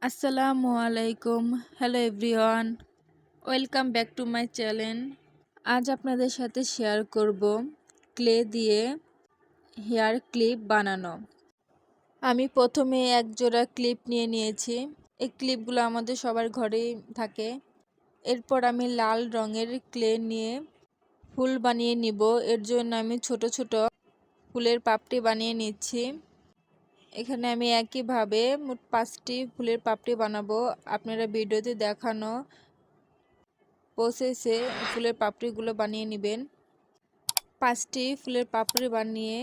আসসালামু আলাইকুম। Hello everyone, welcome back to my channel. আজ আপনাদের সাথে শেয়ার করব ক্লে দিয়ে হেয়ার ক্লিপ বানানো। আমি প্রথমে এক জোড়া ক্লিপ নিয়ে নিয়েছি। এই ক্লিপগুলো আমাদের সবার ঘরেই থাকে। এরপর আমি লাল রঙের ক্লে নিয়ে ফুল বানিয়ে নিব। এর জন্য আমি ছোট ছোট ফুলের পাপড়ি বানিয়ে নিচ্ছি। এখানে আমি একইভাবে মোট 5টি ফুলের পাপড়ি বানাবো। আপনারা ভিডিওতে দেখানো প্রসেসে ফুলের পাপড়িগুলো বানিয়ে নেবেন। 5টি ফুলের পাপড়ি বানিয়ে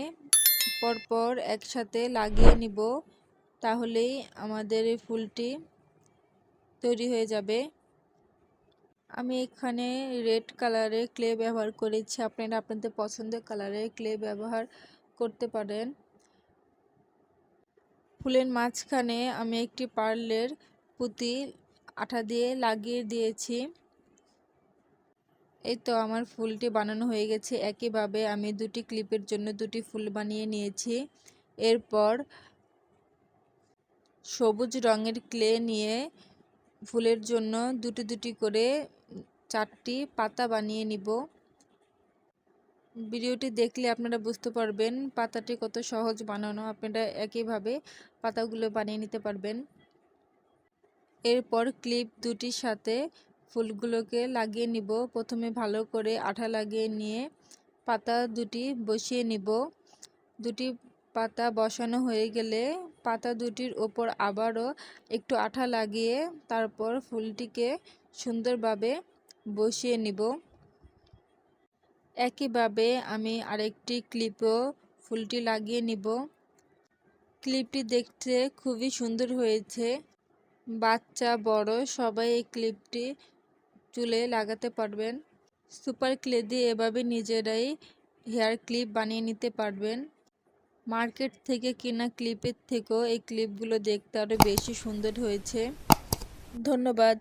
পরপর একসাথে লাগিয়ে নিব, তাহলেই আমাদের এই ফুলটি তৈরি হয়ে যাবে। আমি এখানে রেড কালারের ক্লে ব্যবহার করেছি, আপনারা আপনাদের পছন্দের কালারের ক্লে ব্যবহার করতে পারেন। ফুলের মাঝখানে আমি একটি পার্লের পুঁতি আঠা দিয়ে লাগিয়ে দিয়েছি। এই তো আমার ফুলটি বানানো হয়ে গেছে। একইভাবে আমি দুটি ক্লিপের জন্য দুটি ফুল বানিয়ে নিয়েছি। এরপর সবুজ রঙের ক্লে নিয়ে ফুলের জন্য দুটি দুটি করে 4টি পাতা বানিয়ে নিব। ভিডিওটি দেখলে আপনারা বুঝতে পারবেন পাতাটি কত সহজ বানানো। আপনারা একইভাবে পাতাগুলো বানিয়ে নিতে পারবেন। এরপর ক্লিপ দুটির সাথে ফুলগুলোকে লাগিয়ে নিব। প্রথমে ভালো করে আঠা লাগিয়ে নিয়ে পাতা দুটি বসিয়ে নিব। দুটি পাতা বসানো হয়ে গেলে পাতা দুটির ওপর আবারও একটু আঠা লাগিয়ে তারপর ফুলটিকে সুন্দরভাবে বসিয়ে নিব। একইভাবে আমি আরেকটি ক্লিপও ফুলটি লাগিয়ে নিব। ক্লিপটি দেখতে খুবই সুন্দর হয়েছে। বাচ্চা বড় সবাই এই ক্লিপটি চুলে লাগাতে পারবেন। সুপার ক্লে দিয়ে এভাবে নিজেরাই হেয়ার ক্লিপ বানিয়ে নিতে পারবেন। মার্কেট থেকে কেনা ক্লিপের থেকেও এই ক্লিপগুলো দেখতে আরও বেশি সুন্দর হয়েছে। ধন্যবাদ।